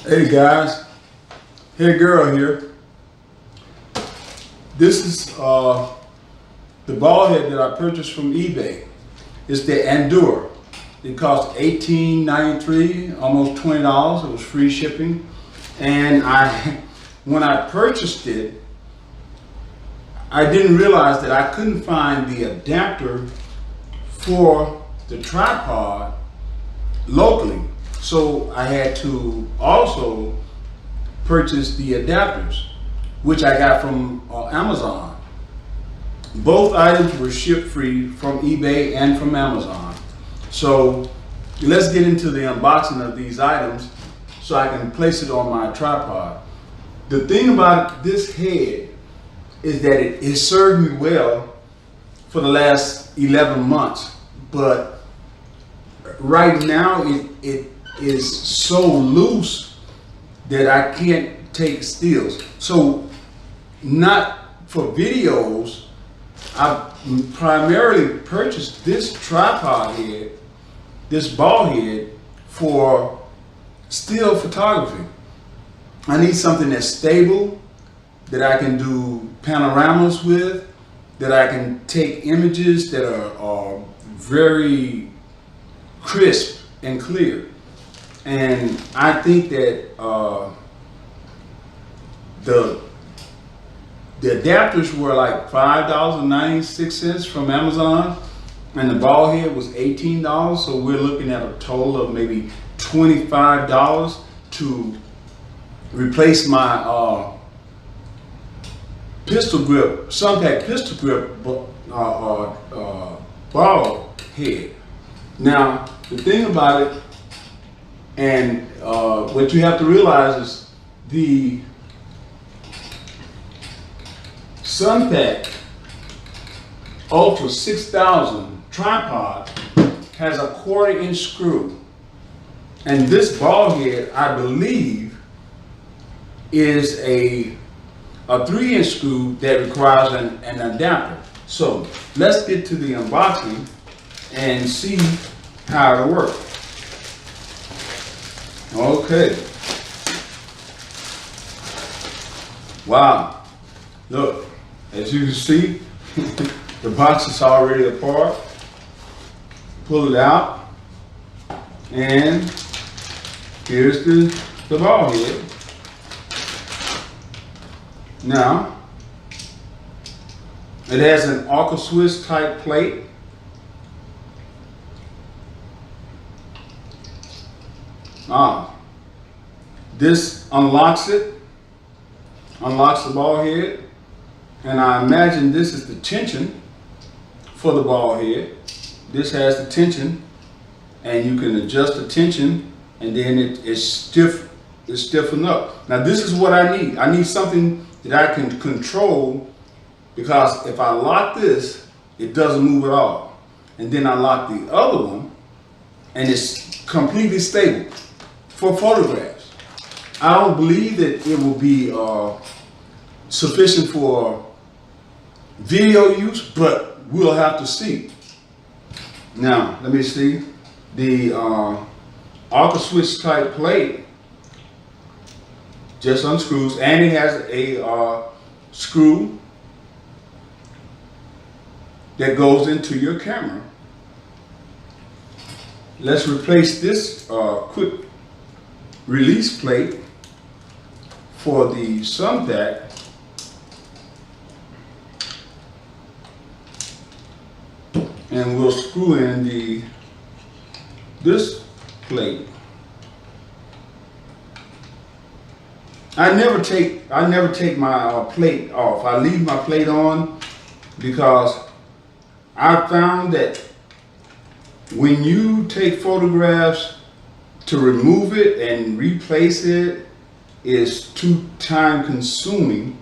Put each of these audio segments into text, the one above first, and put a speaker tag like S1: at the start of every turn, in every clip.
S1: Hey guys, hey girl here. This is the ball head that I purchased from eBay. It's the Andoer. It cost $18.93, almost $20. It was free shipping. And when I purchased it, I didn't realize that I couldn't find the adapter for the tripod locally. So I had to also purchase the adapters, which I got from Amazon. Both items were shipped free from eBay and from Amazon. So let's get into the unboxing of these items so I can place it on my tripod. The thing about this head is that it served me well for the last 11 months, but right now it is so loose that I can't take stills. So not for videos, I primarily purchased this tripod head, this ball head, for still photography. I need something that's stable, that I can do panoramas with, that I can take images that are very crisp and clear. And I think that the adapters were like $5.96 from Amazon, and the ball head was $18. So we're looking at a total of maybe $25 to replace my pistol grip, Sunpack pistol grip ball head. Now the thing about it, and what you have to realize is the Sunpack Ultra 6000 tripod has a 1/4-inch screw, and this ball head, I believe, is a 3-inch screw that requires an adapter. So let's get to the unboxing and see how it'll work. Okay. Wow. Look, as you can see, the box is already apart. Pull it out, and here's the ball head. Now, it has an Arca Swiss type plate. This unlocks it, unlocks the ball head, and I imagine this is the tension for the ball head. This has the tension, and you can adjust the tension, and then it's stiffen up. Now this is what I need. I need something that I can control, because if I lock this, it doesn't move at all. And then I lock the other one, and it's completely stable for photographs. I don't believe that it will be sufficient for video use, but we'll have to see. Now, let me see. The Arca Swiss type plate just unscrews, and it has a screw that goes into your camera. Let's replace this quick release plate for the Sunpack. And we'll screw in this plate. I never take my plate off. I leave my plate on because I found that when you take photographs, to remove it and replace it is too time consuming,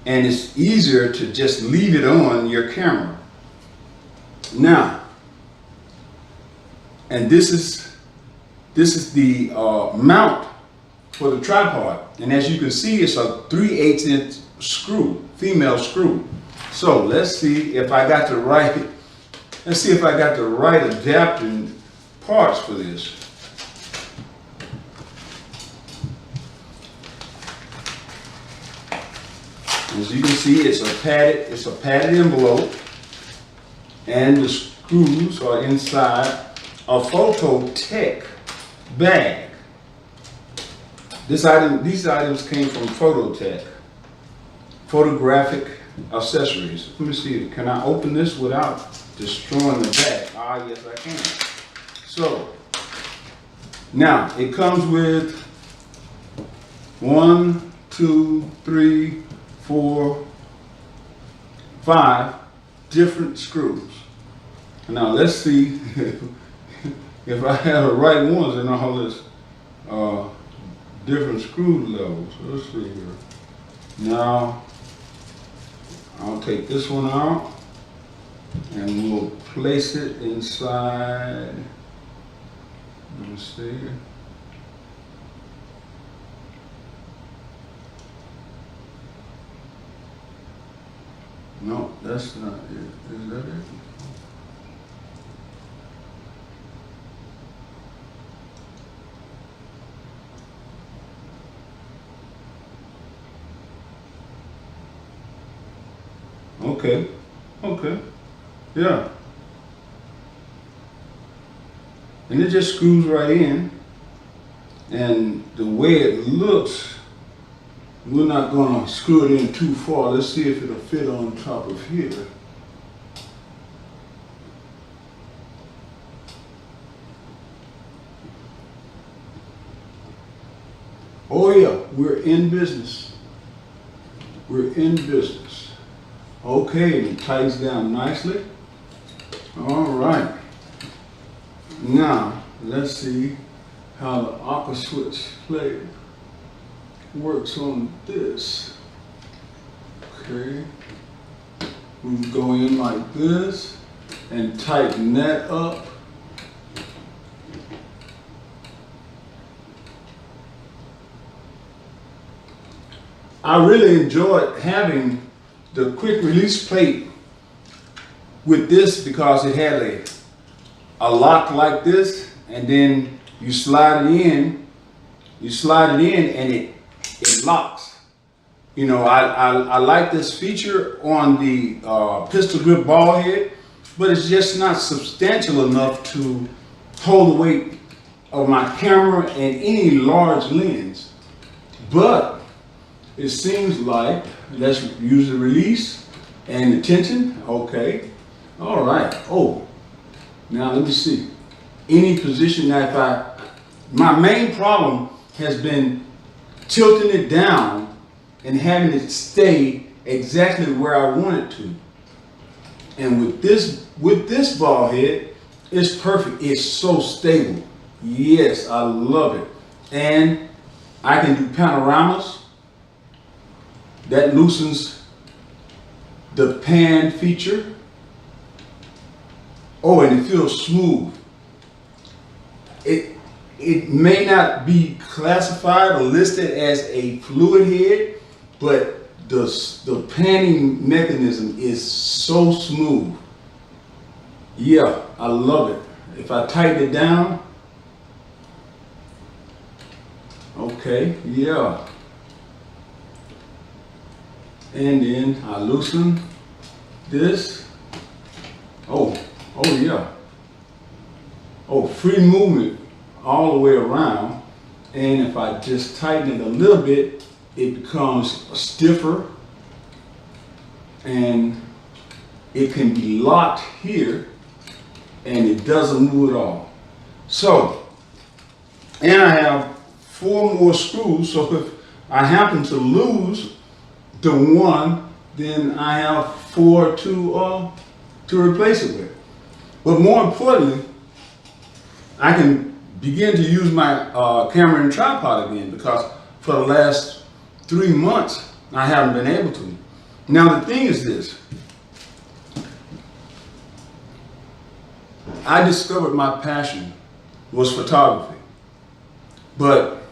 S1: and it's easier to just leave it on your camera. Now, and this is the mount for the tripod, and as you can see, it's a 3/8-inch screw, female screw. So let's see if I got the right adapting parts for this. As you can see, it's a padded envelope, and the screws are inside a Phototech bag. These items came from Phototech, photographic accessories. Let me see, can I open this without destroying the bag? Ah, yes I can. So, now it comes with 1, 2, 3, 4, 5 different screws. Now let's see if I have the right ones in all this different screw levels. Let's see here. Now I'll take this one out and we'll place it inside. Let me see. No, that's not it. Is that it? Okay, yeah. And it just screws right in. And the way it looks, we're not gonna screw it in too far. Let's see if it'll fit on top of here. Oh yeah, we're in business. We're in business. Okay, it tightens down nicely. All right. Now, let's see how the aqua switch plate works on this. Okay. We can go in like this and tighten that up. I really enjoyed having the quick release plate with this because it had a lock like this, and then you slide it in and it locks. You know, I like this feature on the pistol grip ball head, but it's just not substantial enough to hold the weight of my camera and any large lens. But it seems like, let's use the release and the tension. Okay, all right. Oh, now let me see. Any position that my main problem has been tilting it down and having it stay exactly where I want it to. And with this ball head, it's perfect. It's so stable. Yes, I love it. And I can do panoramas. That loosens the pan feature. Oh, and it feels smooth. It may not be classified or listed as a fluid head, but the panning mechanism is so smooth. Yeah, I love it. If I tighten it down, okay, yeah. And then I loosen this. Oh yeah. Oh, free movement all the way around. And if I just tighten it a little bit, it becomes stiffer. And it can be locked here and it doesn't move at all. So, and I have 4 more screws, so if I happen to lose the one, then I have 4 to replace it with. But more importantly, I can begin to use my camera and tripod again, because for the last 3 months I haven't been able to. Now the thing is this, I discovered my passion was photography, but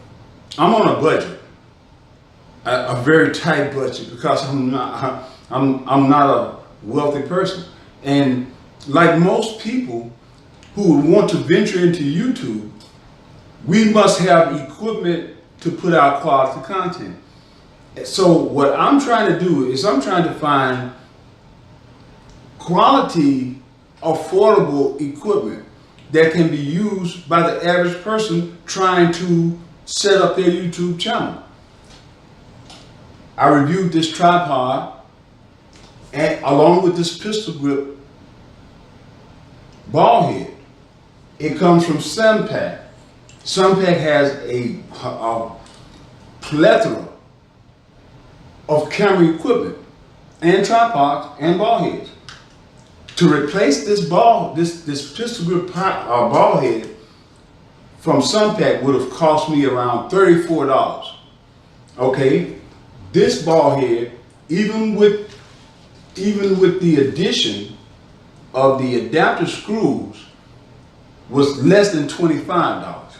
S1: I'm on a budget. A very tight budget, because I'm not a wealthy person. And like most people who would want to venture into YouTube, we must have equipment to put out quality content. So what I'm trying to do is I'm trying to find quality, affordable equipment that can be used by the average person trying to set up their YouTube channel. I reviewed this tripod and along with this pistol grip ball head. It comes from Sunpack. Sunpack has a plethora of camera equipment and tripods and ball heads. To replace this pistol grip ball head from Sunpack would have cost me around $34. Okay, this ball head, even with the addition of the adapter screws, was less than $25.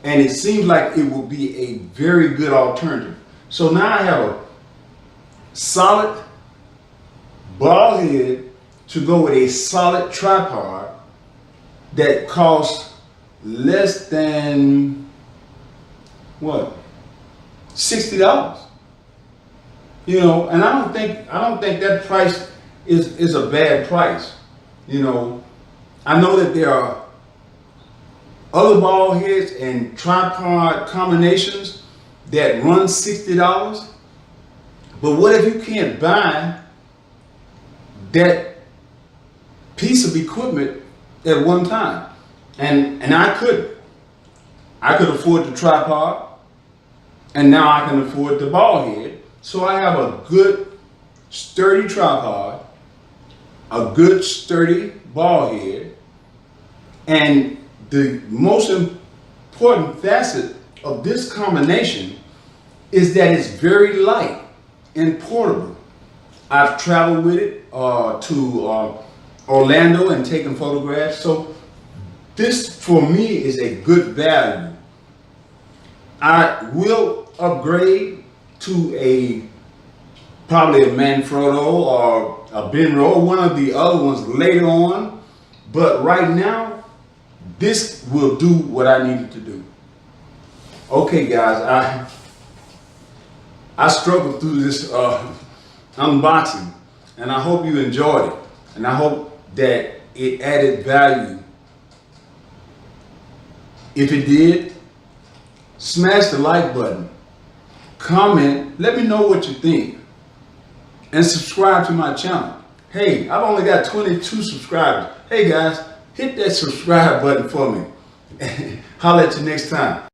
S1: And it seems like it will be a very good alternative. So now I have a solid ball head to go with a solid tripod that costs less than, what, $60. You know, and I don't think that price is a bad price. You know, I know that there are other ball heads and tripod combinations that run $60, but what if you can't buy that piece of equipment at one time? And I couldn't. I could afford the tripod, and now I can afford the ball head. So I have a good sturdy tripod, a good sturdy ball head, and the most important facet of this combination is that it's very light and portable. I've traveled with it to Orlando and taken photographs. So this for me is a good value. I will upgrade to probably a Manfrotto or a Benro, one of the other ones later on. But right now, this will do what I needed to do. Okay, guys, I struggled through this unboxing, and I hope you enjoyed it, and I hope that it added value. If it did, smash the like button, comment, let me know what you think, and subscribe to my channel. Hey, I've only got 22 subscribers. Hey guys, hit that subscribe button for me. Holler at you next time.